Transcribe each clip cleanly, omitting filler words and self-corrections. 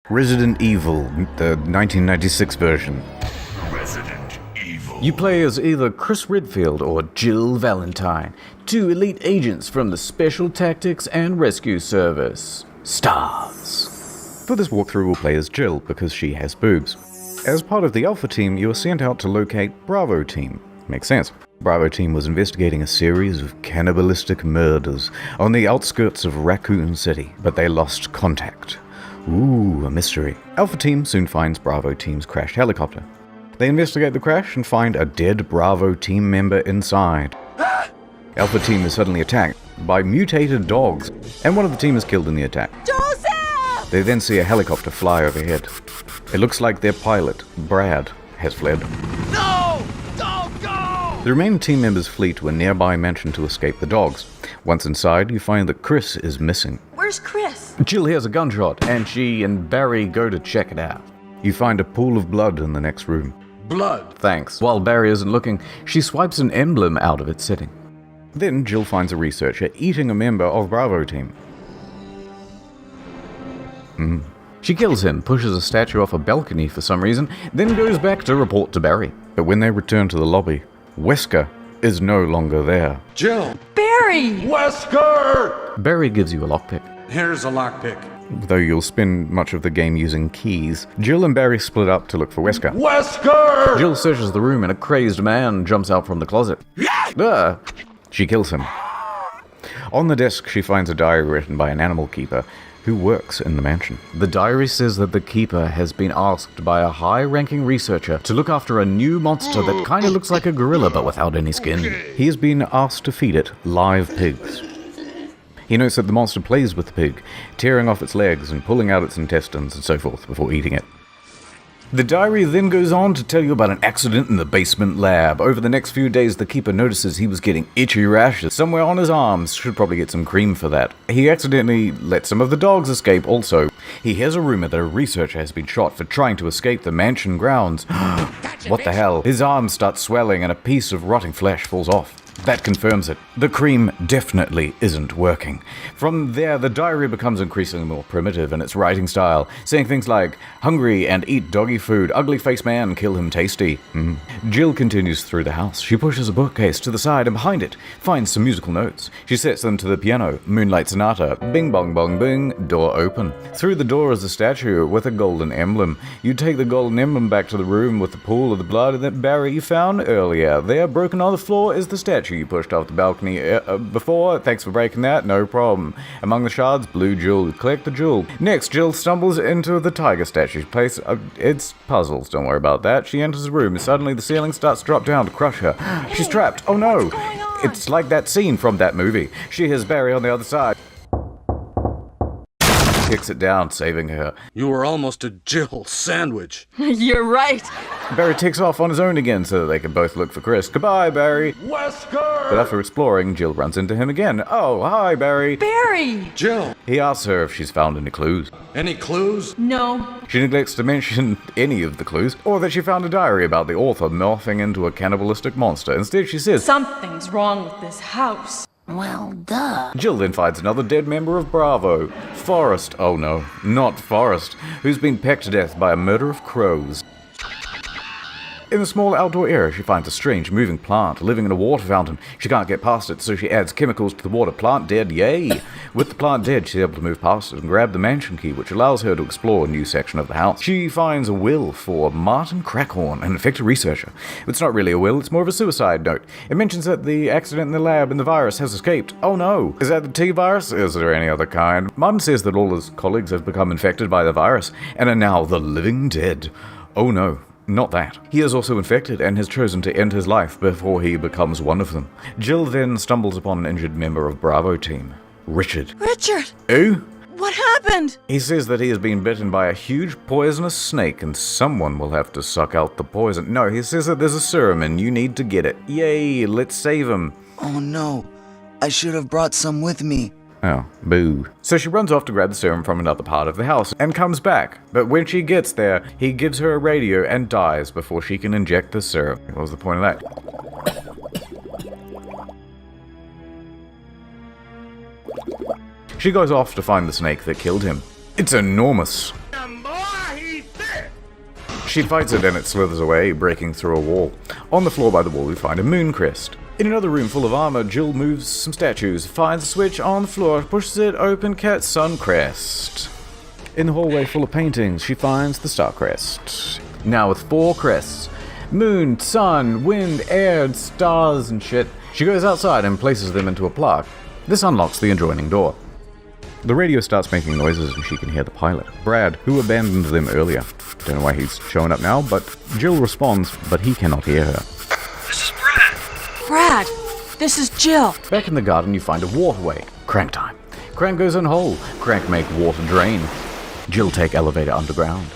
Resident Evil, the 1996 version. Resident Evil. You play as either Chris Redfield or Jill Valentine, two elite agents from the Special Tactics and Rescue Service, STARS. For this walkthrough, we'll play as Jill because she has boobs. As part of the Alpha Team, you are sent out to locate Bravo Team. Makes sense. Bravo Team was investigating a series of cannibalistic murders on the outskirts of Raccoon City, but they lost contact. Ooh, a mystery. Alpha Team soon finds Bravo Team's crashed helicopter. They investigate the crash and find a dead Bravo Team member inside. Alpha Team is suddenly attacked by mutated dogs, and one of the team is killed in the attack. Joseph! They then see a helicopter fly overhead. It looks like their pilot, Brad, has fled. No! Don't go! The remaining team members flee to a nearby mansion to escape the dogs. Once inside, you find that Chris is missing. Where's Chris? Jill hears a gunshot, and she and Barry go to check it out. You find a pool of blood in the next room. Blood. Thanks. While Barry isn't looking, she swipes an emblem out of its setting. Then Jill finds a researcher eating a member of Bravo Team. She kills him, pushes a statue off a balcony for some reason, then goes back to report to Barry. But when they return to the lobby, Wesker is no longer there. Jill. Barry! Wesker! Barry gives you a lockpick. Here's a lockpick. Though you'll spend much of the game using keys, Jill and Barry split up to look for Wesker. Wesker! Jill searches the room and a crazed man jumps out from the closet. She kills him. On the desk, she finds a diary written by an animal keeper who works in the mansion. The diary says that the keeper has been asked by a high-ranking researcher to look after a new monster that kind of looks like a gorilla but without any skin. He has been asked to feed it live pigs. He notes that the monster plays with the pig, tearing off its legs and pulling out its intestines and so forth before eating it. The diary then goes on to tell you about an accident in the basement lab. Over the next few days, the keeper notices he was getting itchy rashes somewhere on his arms. Should probably get some cream for that. He accidentally let some of the dogs escape also. He hears a rumor that a researcher has been shot for trying to escape the mansion grounds. What the hell? His arms start swelling and a piece of rotting flesh falls off. That confirms it. The cream definitely isn't working. From there, the diary becomes increasingly more primitive in its writing style, saying things like, hungry and eat doggy food, ugly face man, kill him tasty. Jill continues through the house. She pushes a bookcase to the side and behind it finds some musical notes. She sets them to the piano, Moonlight Sonata, bing bong bong bing, door open. Through the door is a statue with a golden emblem. You take the golden emblem back to the room with the pool of the blood that Barry you found earlier. There, broken on the floor, is the statue you pushed off the balcony before. Thanks for breaking that, no problem. Among the shards, blue jewel. Collect the jewel. Next, Jill stumbles into the tiger statue's place. It's puzzles, don't worry about that. She enters the room and suddenly the ceiling starts to drop down to crush her. She's trapped. Oh no! It's like that scene from that movie. She has Barry on the other side. Kicks it down, saving her. You were almost a Jill sandwich. You're right. Barry takes off on his own again so that they can both look for Chris. Goodbye, Barry. Wesker! But after exploring, Jill runs into him again. Oh, hi, Barry. Barry! Jill. He asks her if she's found any clues. Any clues? No. She neglects to mention any of the clues, or that she found a diary about the author morphing into a cannibalistic monster. Instead, she says, Something's wrong with this house. Well, duh. Jill then finds another dead member of Bravo. Forrest, oh no, not Forrest, who's been pecked to death by a murder of crows. In a small outdoor area, she finds a strange moving plant living in a water fountain. She can't get past it, so she adds chemicals to the water. Plant dead, yay! With the plant dead, she's able to move past it and grab the mansion key, which allows her to explore a new section of the house. She finds a will for Martin Crackhorn, an infected researcher. It's not really a will, it's more of a suicide note. It mentions that the accident in the lab and the virus has escaped. Oh no! Is that the T-virus? Is there any other kind? Martin says that all his colleagues have become infected by the virus and are now the living dead. Oh no. Not that. He is also infected and has chosen to end his life before he becomes one of them. Jill then stumbles upon an injured member of Bravo Team, Richard. Richard! Who? What happened? He says that he has been bitten by a huge poisonous snake and someone will have to suck out the poison. No, he says that there's a serum and you need to get it. Yay, let's save him. Oh no, I should have brought some with me. Oh, boo. So she runs off to grab the serum from another part of the house and comes back. But when she gets there, he gives her a radio and dies before she can inject the serum. What was the point of that? She goes off to find the snake that killed him. It's enormous. She fights it and it slithers away, breaking through a wall. On the floor by the wall we find a moon crest. In another room full of armor, Jill moves some statues, finds a switch on the floor, pushes it open, cat sun crest. In the hallway full of paintings, she finds the star crest. Now with 4 crests. Moon, sun, wind, air, stars and shit. She goes outside and places them into a plaque. This unlocks the adjoining door. The radio starts making noises and she can hear the pilot, Brad, who abandoned them earlier. Don't know why he's showing up now, but Jill responds, but he cannot hear her. This is Brad. Brad, this is Jill. Back in the garden you find a waterway. Crank time. Crank goes in hole. Crank make water drain. Jill take elevator underground.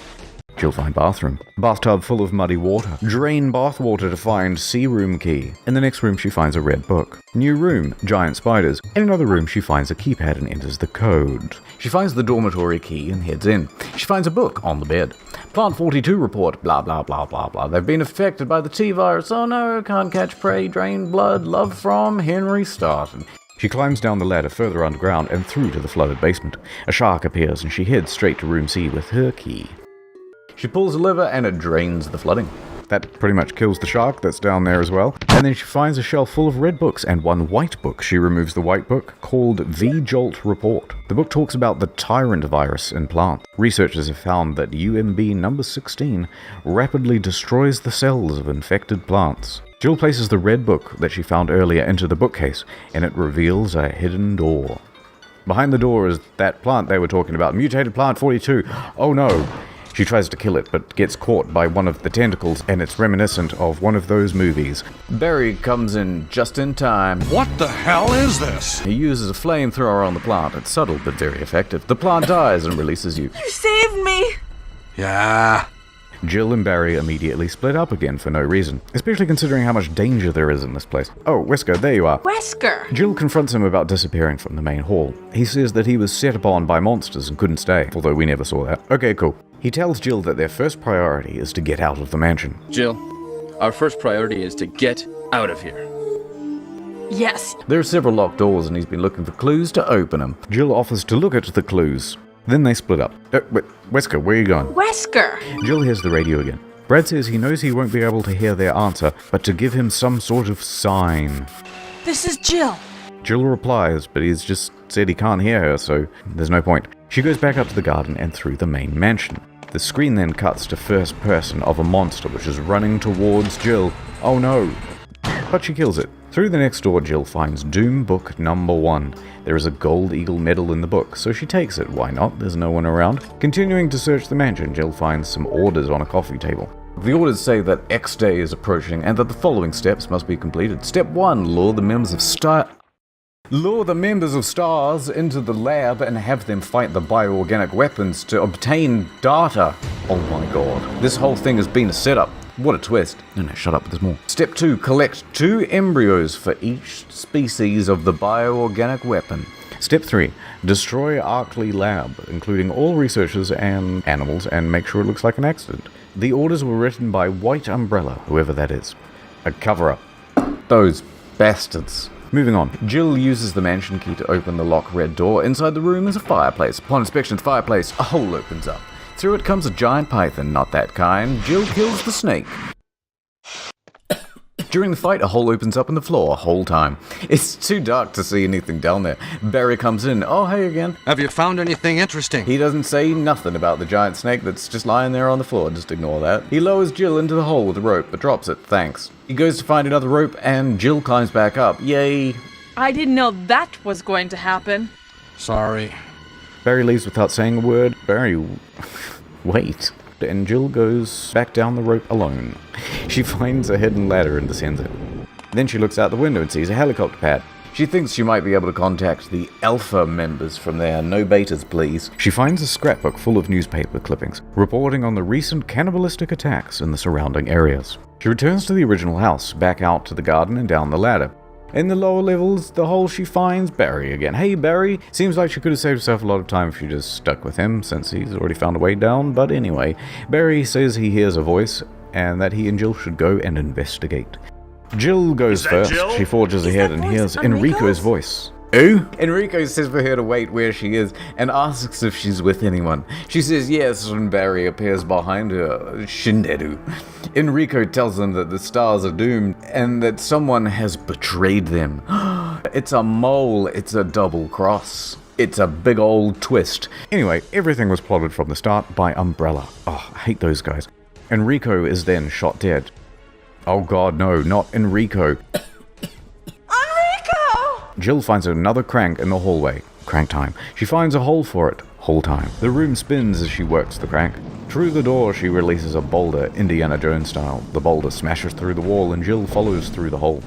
Jill find bathroom. Bathtub full of muddy water. Drain bath water to find sea room key. In the next room she finds a red book. New room, giant spiders. In another room she finds a keypad and enters the code. She finds the dormitory key and heads in. She finds a book on the bed. Plant 42 report, blah blah blah blah blah. They've been affected by the T-virus. Oh no, can't catch prey, drain blood, love from Henry Starton. She climbs down the ladder further underground and through to the flooded basement. A shark appears and she heads straight to room C with her key. She pulls a lever and it drains the flooding. That pretty much kills the shark that's down there as well. And then she finds a shelf full of red books and one white book. She removes the white book, called V-Jolt Report. The book talks about the tyrant virus in plants. Researchers have found that UMB number 16 rapidly destroys the cells of infected plants. Jill places the red book that she found earlier into the bookcase, and it reveals a hidden door. Behind the door is that plant they were talking about, mutated plant 42. Oh no! She tries to kill it, but gets caught by one of the tentacles, and it's reminiscent of one of those movies. Barry comes in just in time. What the hell is this? He uses a flamethrower on the plant. It's subtle, but very effective. The plant dies and releases you. You saved me. Yeah. Jill and Barry immediately split up again for no reason, especially considering how much danger there is in this place. Oh, Wesker, there you are. Wesker. Jill confronts him about disappearing from the main hall. He says that he was set upon by monsters and couldn't stay, although we never saw that. Okay, cool. He tells Jill that their first priority is to get out of the mansion. Jill, our first priority is to get out of here. Yes. There are several locked doors and he's been looking for clues to open them. Jill offers to look at the clues. Then they split up. Wesker, where are you going? Wesker. Jill hears the radio again. Brad says he knows he won't be able to hear their answer, but to give him some sort of sign. This is Jill. Jill replies, but he's just said he can't hear her, so there's no point. She goes back up to the garden and through the main mansion. The screen then cuts to first person of a monster which is running towards Jill. Oh no! But she kills it. Through the next door, Jill finds Doom Book number 1. There is a gold eagle medal in the book, so she takes it. Why not? There's no one around. Continuing to search the mansion, Jill finds some orders on a coffee table. The orders say that X Day is approaching and that the following steps must be completed. Step 1, lure the members of STARS into the lab and have them fight the bioorganic weapons to obtain data. Oh my god. This whole thing has been a setup. What a twist. No, shut up, there's more. Step 2, collect 2 embryos for each species of the bioorganic weapon. Step 3, destroy Arkley Lab, including all researchers and animals, and make sure it looks like an accident. The orders were written by White Umbrella, whoever that is. A cover-up. Those bastards. Moving on. Jill uses the mansion key to open the locked red door. Inside the room is a fireplace. Upon inspection of the fireplace, a hole opens up. Through it comes a giant python, not that kind. Jill kills the snake. During the fight, a hole opens up in the floor, whole time. It's too dark to see anything down there. Barry comes in. Oh, hey again. Have you found anything interesting? He doesn't say nothing about the giant snake that's just lying there on the floor. Just ignore that. He lowers Jill into the hole with a rope, but drops it. Thanks. He goes to find another rope, and Jill climbs back up. Yay. I didn't know that was going to happen. Sorry. Barry leaves without saying a word. Barry, wait. And Jill goes back down the rope alone. She finds a hidden ladder and descends it. Then she looks out the window and sees a helicopter pad. She thinks she might be able to contact the Alpha members from there. No betas, please. She finds a scrapbook full of newspaper clippings, reporting on the recent cannibalistic attacks in the surrounding areas. She returns to the original house, back out to the garden and down the ladder. In the lower levels, the hole, she finds Barry again. Hey, Barry! Seems like she could have saved herself a lot of time if she just stuck with him, since he's already found a way down. But anyway, Barry says he hears a voice, and that he and Jill should go and investigate. Jill goes first. Jill? She forges ahead and hears Enrico's voice. Ooh? Enrico says for her to wait where she is and asks if she's with anyone. She says yes, and Barry appears behind her. Shinderu. Enrico tells them that the stars are doomed and that someone has betrayed them. It's a mole. It's a double cross. It's a big old twist. Anyway, everything was plotted from the start by Umbrella. Oh, I hate those guys. Enrico is then shot dead. Oh god, no, not Enrico. Jill finds another crank in the hallway. Crank time. She finds a hole for it. Hole time. The room spins as she works the crank. Through the door, she releases a boulder, Indiana Jones style. The boulder smashes through the wall and Jill follows through the hole.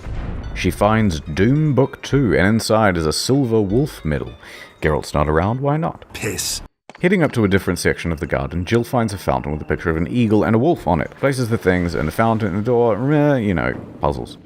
She finds Doom Book 2, and inside is a silver wolf medal. Geralt's not around, why not? Piss. Heading up to a different section of the garden, Jill finds a fountain with a picture of an eagle and a wolf on it. Places the things in the fountain and the door, puzzles.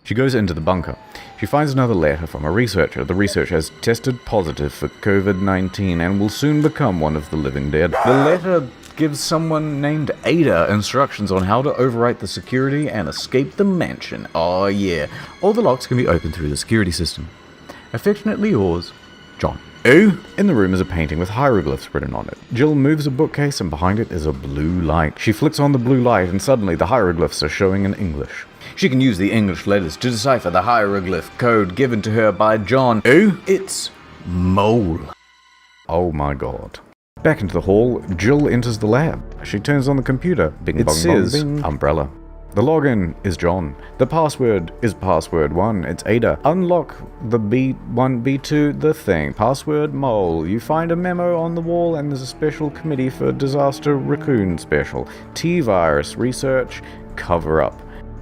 She goes into the bunker. She finds another letter from a researcher. The researcher has tested positive for COVID-19 and will soon become one of the living dead. The letter gives someone named Ada instructions on how to overwrite the security and escape the mansion. Oh yeah. All the locks can be opened through the security system. Affectionately yours, John. Ooh! In the room is a painting with hieroglyphs written on it. Jill moves a bookcase and behind it is a blue light. She flicks on the blue light and suddenly the hieroglyphs are showing in English. She can use the English letters to decipher the hieroglyph code given to her by John. Ooh! It's mole. Oh my god. Back into the hall, Jill enters the lab. She turns on the computer. Bing bong says, bong, bing. Umbrella. The login is John. The password is password 1. It's Ada. Unlock the B1, B2, the thing. Password mole. You find a memo on the wall and there's a special committee for disaster raccoon special. T-virus research cover up.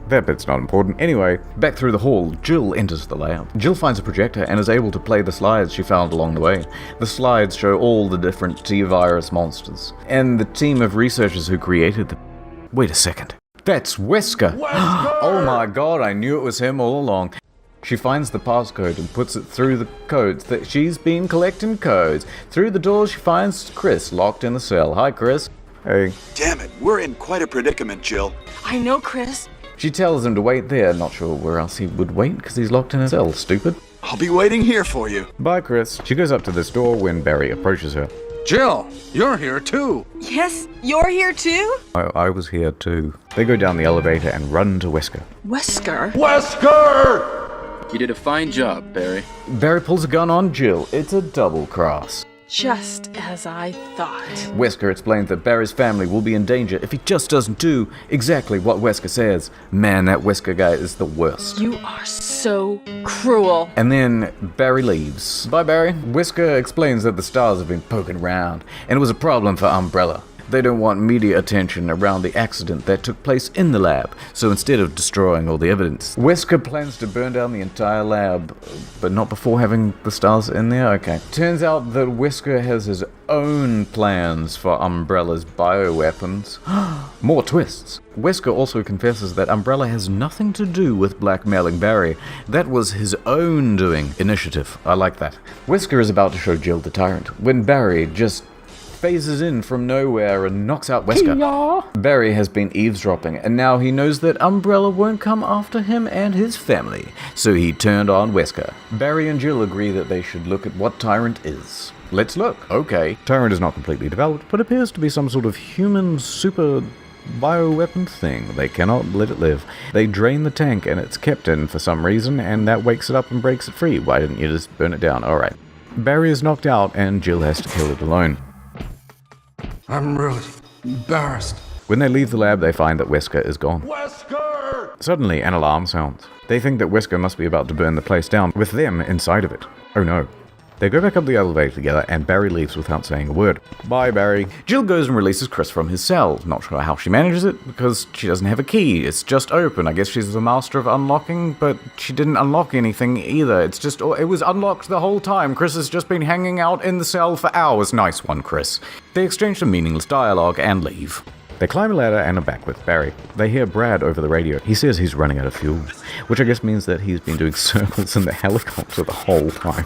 That bit's not important. Anyway, back through the hall, Jill enters the lab. Jill finds a projector and is able to play the slides she found along the way. The slides show all the different T-virus monsters and the team of researchers who created them. Wait a second. That's Wesker! Oh my god, I knew it was him all along. She finds the passcode and puts it through the codes that she's been collecting codes. Through the door, she finds Chris locked in the cell. Hi, Chris. Hey. Damn it, we're in quite a predicament, Jill. I know, Chris. She tells him to wait there, not sure where else he would wait because he's locked in a cell, stupid. I'll be waiting here for you. Bye, Chris. She goes up to this door when Barry approaches her. Jill, you're here too. Yes, you're here too? I was here too. They go down the elevator and run to Wesker. Wesker? Wesker! You did a fine job, Barry. Barry pulls a gun on Jill. It's a double cross. Just as I thought. Wesker explains that Barry's family will be in danger if he just doesn't do exactly what Wesker says. Man, that Wesker guy is the worst. You are so cruel. And then Barry leaves. Bye, Barry. Wesker explains that the stars have been poking around, and it was a problem for Umbrella. They don't want media attention around the accident that took place in the lab, so instead of destroying all the evidence, Wesker plans to burn down the entire lab, but not before having the stars in there? Okay. Turns out that Wesker has his own plans for Umbrella's bioweapons. More twists. Wesker also confesses that Umbrella has nothing to do with blackmailing Barry. That was his own doing. Initiative. I like that. Wesker is about to show Jill the tyrant, when Barry just phases in from nowhere and knocks out Wesker. Barry has been eavesdropping, and now he knows that Umbrella won't come after him and his family, so he turned on Wesker. Barry and Jill agree that they should look at what Tyrant is. Let's look. Okay. Tyrant is not completely developed, but appears to be some sort of human super bioweapon thing. They cannot let it live. They drain the tank and it's kept in for some reason, and that wakes it up and breaks it free. Why didn't you just burn it down? Alright. Barry is knocked out and Jill has to kill it alone. I'm really embarrassed. When they leave the lab, they find that Wesker is gone. Wesker! Suddenly, an alarm sounds. They think that Wesker must be about to burn the place down, with them inside of it. Oh no. They go back up the elevator together, and Barry leaves without saying a word. Bye, Barry. Jill goes and releases Chris from his cell. Not sure how she manages it, because she doesn't have a key. It's just open. I guess she's the master of unlocking, but she didn't unlock anything either. It was unlocked the whole time. Chris has just been hanging out in the cell for hours. Nice one, Chris. They exchange some meaningless dialogue and leave. They climb a ladder and are back with Barry. They hear Brad over the radio. He says he's running out of fuel, which I guess means that he's been doing circles in the helicopter the whole time.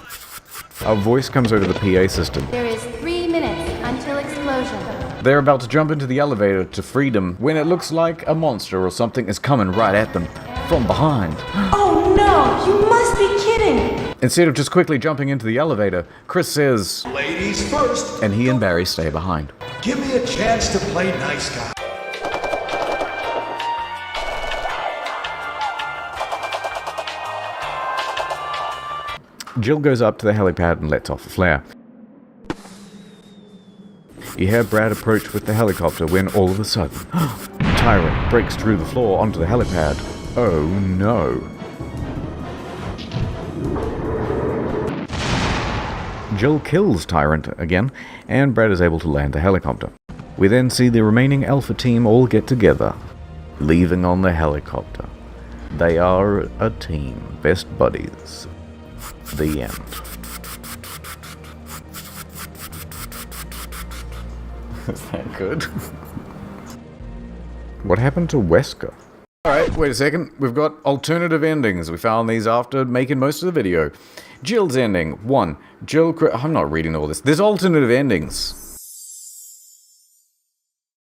A voice comes over the PA system. There is 3 minutes until explosion. They're about to jump into the elevator to freedom when it looks like a monster or something is coming right at them from behind. Oh no, you must be kidding! Instead of just quickly jumping into the elevator, Chris says, Ladies first. and he and Barry stay behind. Give me a chance to play nice guy. Jill goes up to the helipad and lets off a flare. You hear Brad approach with the helicopter when all of a sudden, Tyrant breaks through the floor onto the helipad. Oh no. Jill kills Tyrant again, and Brad is able to land the helicopter. We then see the remaining Alpha team all get together, leaving on the helicopter. They are a team, best buddies. The end. Is that good? What happened to Wesker? Alright, wait a second. We've got alternative endings. We found these after making most of the video. Jill's ending. 1. I'm not reading all this. There's alternative endings.